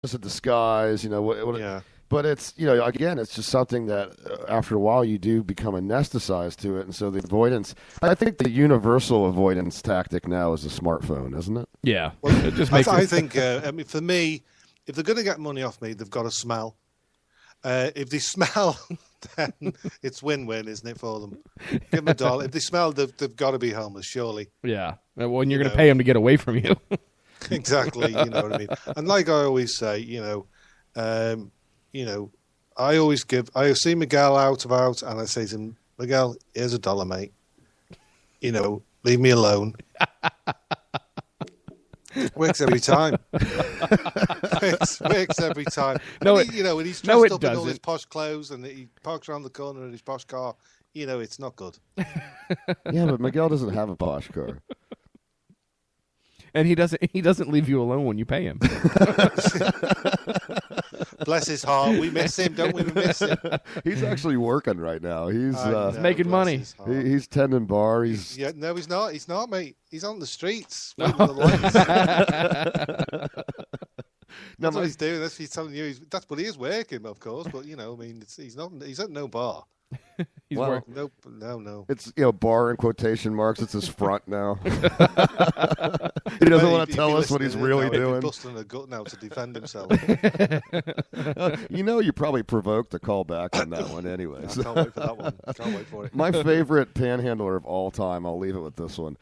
a disguise, Yeah. but it's, again, it's just something that after a while you do become anesthetized to it. And so the avoidance, I think the universal avoidance tactic now is a smartphone, isn't it? Yeah. Well, It just makes I think, for me, if they're going to get money off me, they've got to smell. If they smell, then it's win-win, isn't it, for them? Give them $1. If they smell, they've got to be homeless, surely. Yeah. When you're going to pay them to get away from you. Exactly, you know what I mean. And like I always say, I see Miguel out and I say to him, Miguel, here's $1, mate. Leave me alone. Works every time. works every time. No, and he's dressed up in all his posh clothes and he parks around the corner in his posh car. It's not good. Yeah, but Miguel doesn't have a posh car. And he doesn't leave you alone when you pay him. Bless his heart. We miss him, don't we? We miss him. He's actually working right now. He's making money. He's tending bar. No, he's not. He's not, mate. He's on the streets. Waiting for the lights. That's what he's doing. That's what he's telling you. But he is working, of course. But he's not. He's at no bar. He's working. Nope. No. It's bar in quotation marks. It's his front now. He doesn't want to tell us what he's really doing. He's busting a gut now to defend himself. You probably provoked a call back on that one anyway. I can't wait for that one. Can't wait for it. My favorite panhandler of all time, I'll leave it with this one.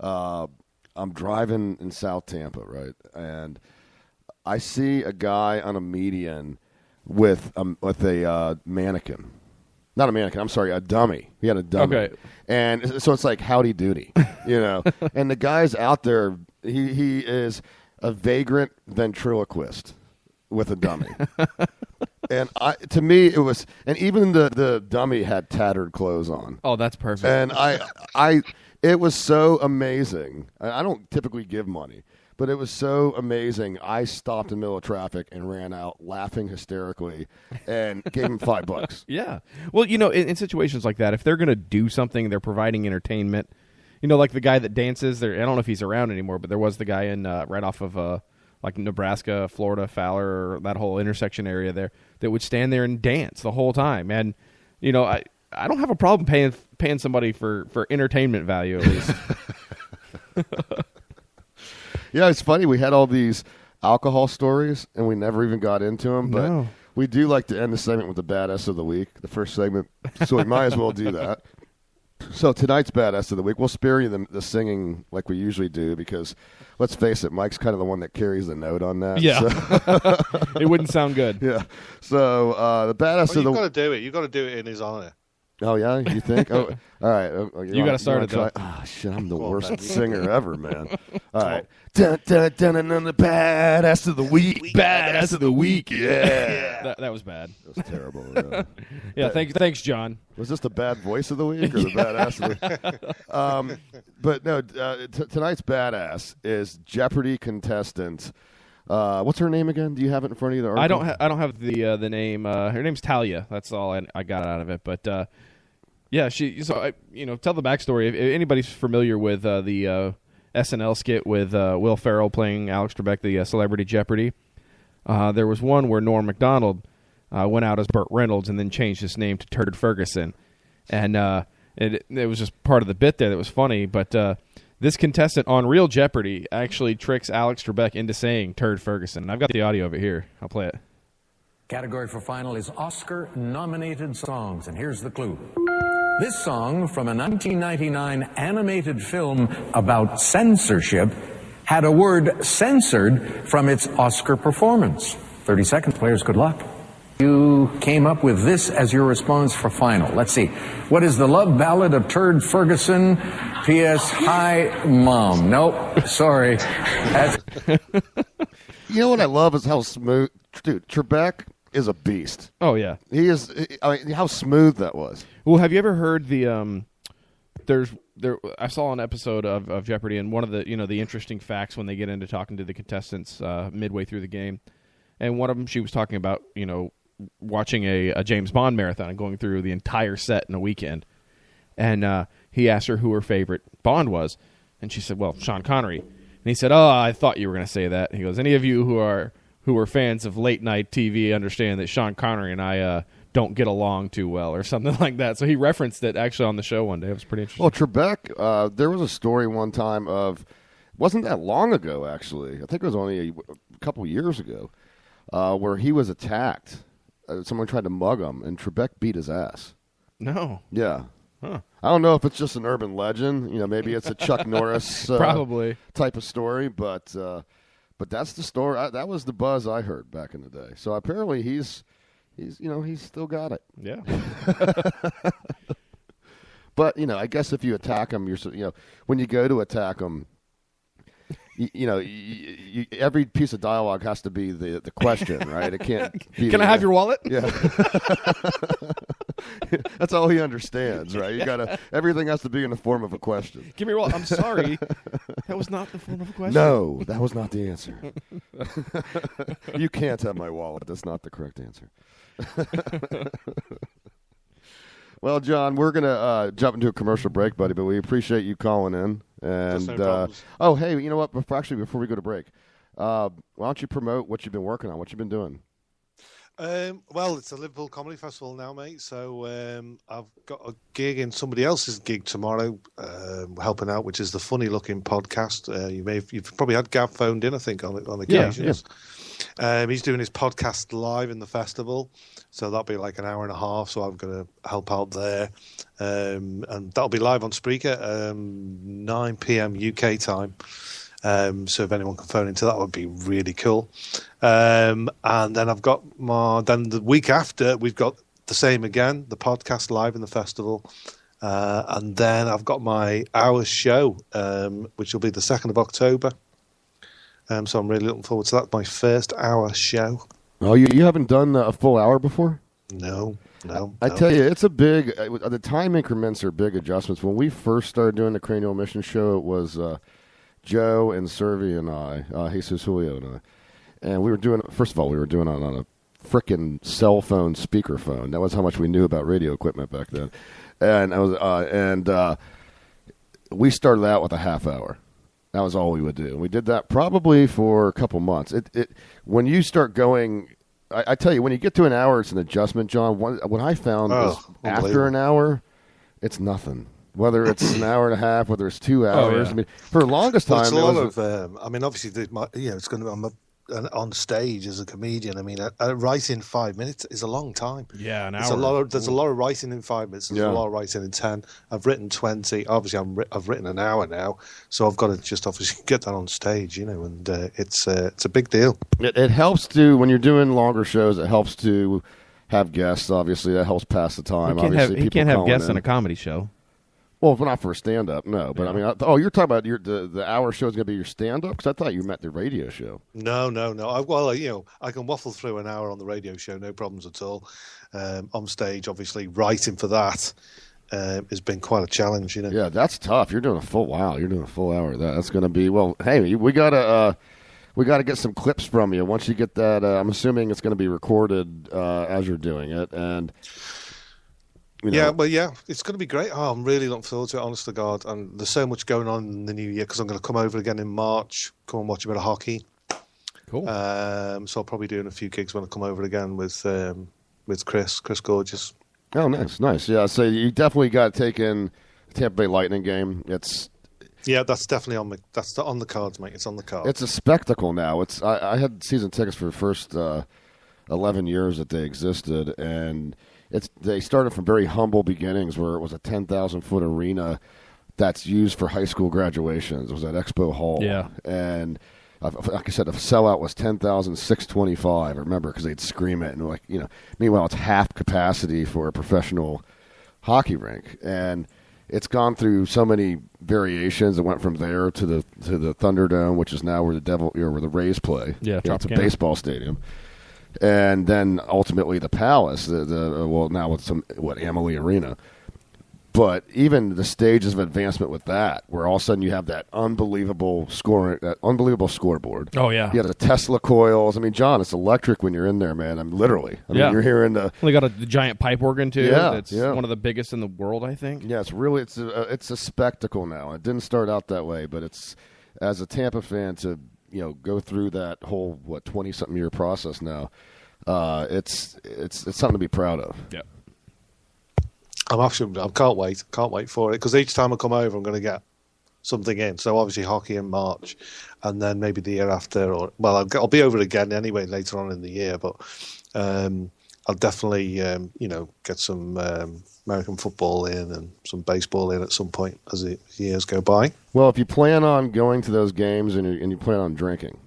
I'm driving in South Tampa, right? And I see a guy on a median with a mannequin. Not a mannequin. I'm sorry, a dummy. He had a dummy. Okay. And so it's like howdy doody, And the guy's out there. He is a vagrant ventriloquist with a dummy. And to me, it was, and even the dummy had tattered clothes on. Oh, that's perfect. And it was so amazing. I don't typically give money, but it was so amazing. I stopped in the middle of traffic and ran out laughing hysterically and gave him $5. Yeah. Well, in situations like that, if they're going to do something, they're providing entertainment. Like the guy that dances there. I don't know if he's around anymore, but there was the guy in right off of like Nebraska, Florida, Fowler, that whole intersection area there that would stand there and dance the whole time. And I don't have a problem paying somebody for entertainment value at least. Yeah, it's funny. We had all these alcohol stories, and we never even got into them. But No. we do like to end the segment with the Badass of the Week, the first segment, so we might as well do that. So tonight's Badass of the Week, we'll spare you the singing like we usually do because, let's face it, Mike's kind of the one that carries the note on that. Yeah. So. It wouldn't sound good. Yeah. So the Badass of the Week. You've got to do it. You've got to do it in his honor. Oh, yeah? You think? Oh, all right. You got to start it, though. Oh, shit. I'm the worst singer ever, man. All right. Dun, dun, dun, dun, dun, the Badass of the Week. Badass of the Week. Yeah. That was bad. That was terrible. Yeah. Yeah, thanks, John. Was this the bad voice of the week or the badass of the week? But no, tonight's badass is Jeopardy contestant. What's her name again? Do you have it in front of you? The article? I don't have the name. Her name's Talia. That's all I got out of it. But yeah, tell the backstory. If anybody's familiar with the SNL skit with Will Ferrell playing Alex Trebek, the Celebrity Jeopardy, there was one where Norm Macdonald went out as Burt Reynolds and then changed his name to Turd Ferguson, and it was just part of the bit there that was funny. But this contestant on Real Jeopardy actually tricks Alex Trebek into saying Turd Ferguson. And I've got the audio of it here. I'll play it. Category for final is Oscar-nominated songs, and here's the clue. This song from a 1999 animated film about censorship had a word censored from its Oscar performance. 30 seconds, players, good luck. You came up with this as your response for final. Let's see. What is the love ballad of Turd Ferguson? P.S. Hi, Mom. Nope. Sorry. You know what I love is how smooth... Dude, Trebek is a beast. Oh, yeah. He is... I mean, how smooth that was. Well, have you ever heard the... I saw an episode of Jeopardy, and one of the the interesting facts when they get into talking to the contestants midway through the game, and one of them, she was talking about, watching a James Bond marathon and going through the entire set in a weekend. And he asked her who her favorite Bond was. And she said, well, Sean Connery. And he said, oh, I thought you were going to say that. And he goes, any of you who are fans of late night TV understand that Sean Connery and I don't get along too well, or something like that. So he referenced it actually on the show one day. It was pretty interesting. Well, Trebek, there was a story one time wasn't that long ago, actually. I think it was only a couple years ago, where he was attacked. Someone tried to mug him, and Trebek beat his ass. No. Yeah. Huh. I don't know if it's just an urban legend. Maybe it's a Chuck Norris probably type of story, but that's the story. That was the buzz I heard back in the day. So apparently he's still got it. Yeah. But I guess if you attack him, when you go to attack him, every piece of dialogue has to be the question, right? It can't be. Can I have your wallet? Yeah. That's all he understands, right? Everything has to be in the form of a question. Give me your wallet. I'm sorry. That was not the form of a question. No, that was not the answer. You can't have my wallet. That's not the correct answer. Well, John, we're going to jump into a commercial break, buddy, but we appreciate you calling in. And hey, you know what? Before we go to break, why don't you promote what you've been working on, what you've been doing? Well, it's a Liverpool Comedy Festival now, mate. So I've got a gig in somebody else's gig tomorrow, helping out, which is the Funny Looking podcast. You've probably had Gav phoned in, I think, on occasions. Yeah. He's doing his podcast live in the festival, so that'll be like an hour and a half. So I'm going to help out there, and that'll be live on Spreaker, 9 p.m. UK time. So if anyone can phone into that, would be really cool. And then I've got then the week after, we've got the same again, the podcast live in the festival. And then I've got my hour show, which will be the 2nd of October. So I'm really looking forward to that. My first hour show. Oh, you haven't done a full hour before? No. I tell you, it's a big, the time increments are big adjustments. When we first started doing the Cranial Mission show, it was Joe and Servi and I, Jesus Julio and I. And we were doing it on a frickin' cell phone speakerphone. That was how much we knew about radio equipment back then. And we started out with a half hour. That was all we would do. We did that probably for a couple months. When you start going, I tell you, when you get to an hour, it's an adjustment, John. What I found is after an hour, it's nothing. Whether it's an hour and a half, whether it's 2 hours. Oh, yeah. I mean, for the longest time, it's a lot of. Obviously, it's going to be on stage as a comedian. I mean, writing 5 minutes is a long time. Yeah, an hour. There's a lot of writing in 5 minutes. There's a lot of writing in 10. I've written 20. Obviously, I've written an hour now, so I've got to just obviously get that on stage, and it's a big deal. It helps to, when you're doing longer shows, it helps to have guests. Obviously, that helps pass the time. You can't have guests in a comedy show. Well, not for a stand-up, no. But, yeah. I mean, you're talking about the hour show is going to be your stand-up? Because I thought you meant the radio show. No. I can waffle through an hour on the radio show, no problems at all. On stage, obviously, writing for that has been quite a challenge, Yeah, that's tough. You're doing a full hour. That's going to be, well, hey, we got to get some clips from you. Once you get that, I'm assuming it's going to be recorded as you're doing it, and... it's going to be great. I'm really looking forward to it, honest to God. And there's so much going on in the new year because I'm going to come over again in March, come and watch a bit of hockey. Cool. So I'll probably doing a few gigs when I come over again with Chris Gorgeous. Oh, nice. Yeah, so you definitely got to take in the Tampa Bay Lightning game. That's definitely on the cards, mate. It's on the cards. It's a spectacle now. I had season tickets for the first 11 years that they existed, and they started from very humble beginnings where it was a 10,000-foot arena that's used for high school graduations. It was at Expo Hall. Yeah. And like I said, the sellout was 10,625. I remember because they'd scream it. And meanwhile, it's half capacity for a professional hockey rink. And it's gone through so many variations. It went from there to the Thunderdome, which is now where where the Rays play. Yeah, it's a baseball stadium. And then ultimately the Palace, now with Amalie Arena. But even the stages of advancement with that, where all of a sudden you have that unbelievable scoreboard. Oh, yeah. You have the Tesla coils. I mean, John, it's electric when you're in there, man. Literally. I mean, you're hearing the... They got a giant pipe organ, too. Yeah, that's one of the biggest in the world, I think. Yeah, it's a spectacle now. It didn't start out that way, but it's, as a Tampa fan, to go through that whole 20-something year process now. It's something to be proud of. Yeah. I can't wait for it, because each time I come over, I'm going to get something in. So obviously hockey in March, and then maybe the year after, I'll be over again anyway later on in the year. But I'll definitely get some American football in and some baseball in at some point as the years go by. Well, if you plan on going to those games and you plan on drinking,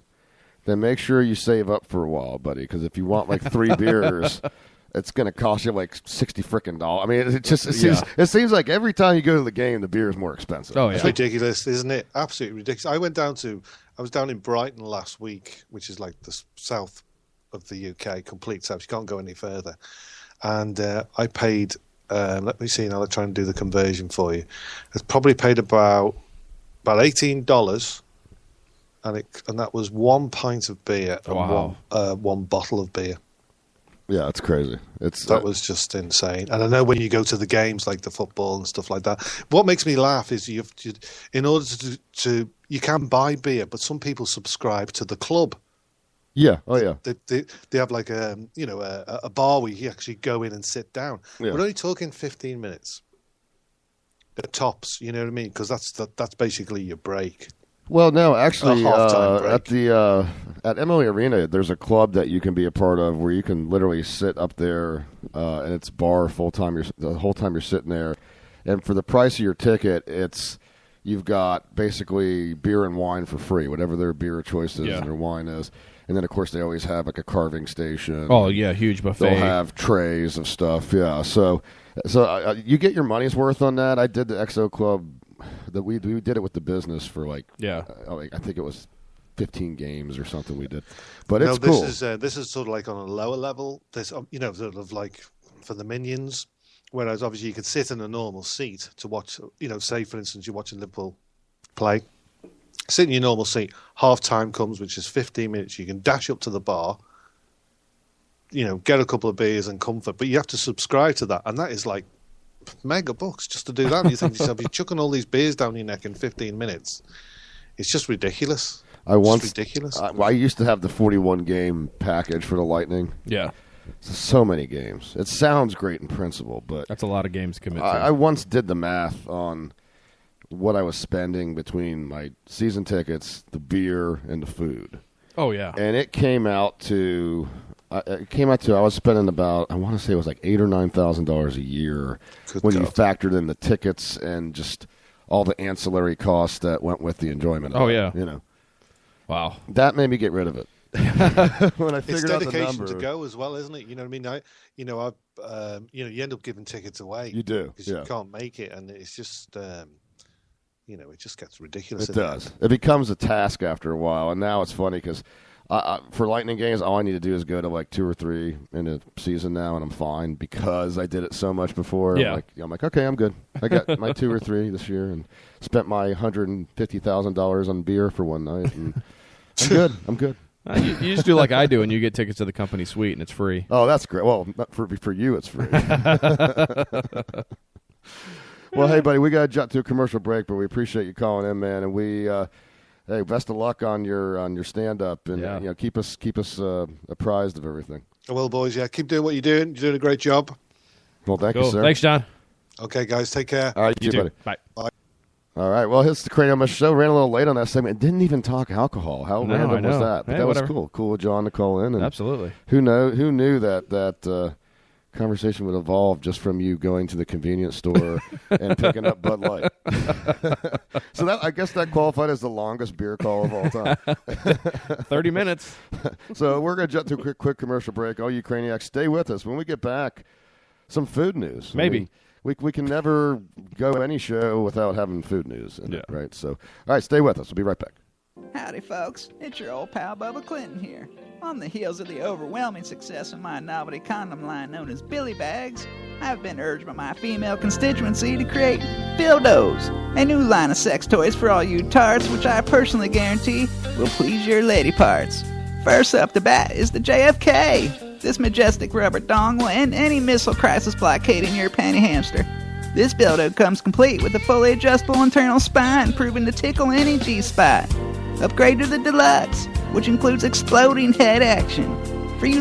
then make sure you save up for a while, buddy. Because if you want like 3 beers, it's going to cost you like $60 frickin'. I mean, it seems like every time you go to the game, the beer is more expensive. Oh, yeah. It's ridiculous, isn't it? Absolutely ridiculous. I was down in Brighton last week, which is like the south of the UK, complete south. You can't go any further. And I paid, let me see now, I'll try and do the conversion for you. I probably paid about $18, and that was 1 pint of beer and one bottle of beer. Yeah, it's crazy. That was just insane. And I know when you go to the games, like the football and stuff like that, what makes me laugh is in order to you can buy beer, but some people subscribe to the club. Yeah. Oh, yeah. They have like a bar where you actually go in and sit down. Yeah. We're only talking 15 minutes. The tops, you know what I mean? Because that's basically your break. Well, no, actually, halftime at Emily Arena, there's a club that you can be a part of where you can literally sit up there, and it's bar full time. The whole time you're sitting there, and for the price of your ticket, you've got basically beer and wine for free, whatever their beer choice is and their wine is. And then, of course, they always have like a carving station. Oh, yeah, huge buffet. They'll have trays of stuff, yeah. So you get your money's worth on that. I did the XO Club. We did it with the business for I think it was 15 games or something we did, but it's cool. This is sort of like on a lower level. This sort of like for the minions, whereas obviously you could sit in a normal seat to watch. Say for instance you're watching Liverpool play, sit in your normal seat. Half time comes, which is 15 minutes. You can dash up to the bar, get a couple of beers and comfort, but you have to subscribe to that, and that is like mega bucks just to do that. And you think to yourself, you're chucking all these beers down your neck in 15 minutes. It's just ridiculous. I used to have the 41 game package for the Lightning. Yeah. So many games. It sounds great in principle, but that's a lot of games to commit to. I once did the math on what I was spending between my season tickets, the beer, and the food. Oh, yeah. And it came out to I was spending about, I want to say it was like $8,000 or $9,000 a year when you factored in the tickets and just all the ancillary costs that went with the enjoyment of it. Wow. That made me get rid of it. When I figured out the number. It's dedication to go as well, isn't it? You know what I mean? You end up giving tickets away. You do. Because you can't make it, and it's just, it just gets ridiculous. It does. It becomes a task after a while, and now it's funny because for Lightning games, all I need to do is go to like 2 or 3 in a season now, and I'm fine because I did it so much before. Yeah. I'm like, okay, I'm good. I got my 2 or 3 this year, and spent my $150,000 on beer for one night, and I'm good. You just do like I do, and you get tickets to the company suite, and it's free. Oh, that's great. Well, not for you, it's free. Well, hey, buddy, we got to jump to a commercial break, but we appreciate you calling in, man, and we. Hey, best of luck on your stand-up, and keep us apprised of everything. Well, boys, keep doing what you're doing. You're doing a great job. Well, thank you, sir. Thanks, John. Okay, guys, take care. All right, you too, buddy. Bye. All right, well, it's the Cranial Mush Show. Ran a little late on that segment. Didn't even talk alcohol. How random was that? But that was cool. Cool of John to call in. And absolutely. Who knew that conversation would evolve just from you going to the convenience store and picking up Bud Light. So I guess that qualified as the longest beer call of all time. 30 minutes. So we're going to jump to a quick commercial break. All you Craniacs, stay with us. When we get back, some food news. Maybe. I mean, we can never go any show without having food news in it, right? So, all right, stay with us. We'll be right back. Howdy, folks. It's your old pal Bubba Clinton here. On the heels of the overwhelming success of my novelty condom line known as Billy Bags, I've been urged by my female constituency to create Bildos, a new line of sex toys for all you tarts, which I personally guarantee will please your lady parts. First up the bat is the JFK. This majestic rubber dong will end any missile crisis blockading your panty hamster. This Bildo comes complete with a fully adjustable internal spine, proven to tickle any G-spot. Upgrade to the Deluxe, which includes exploding head action. For you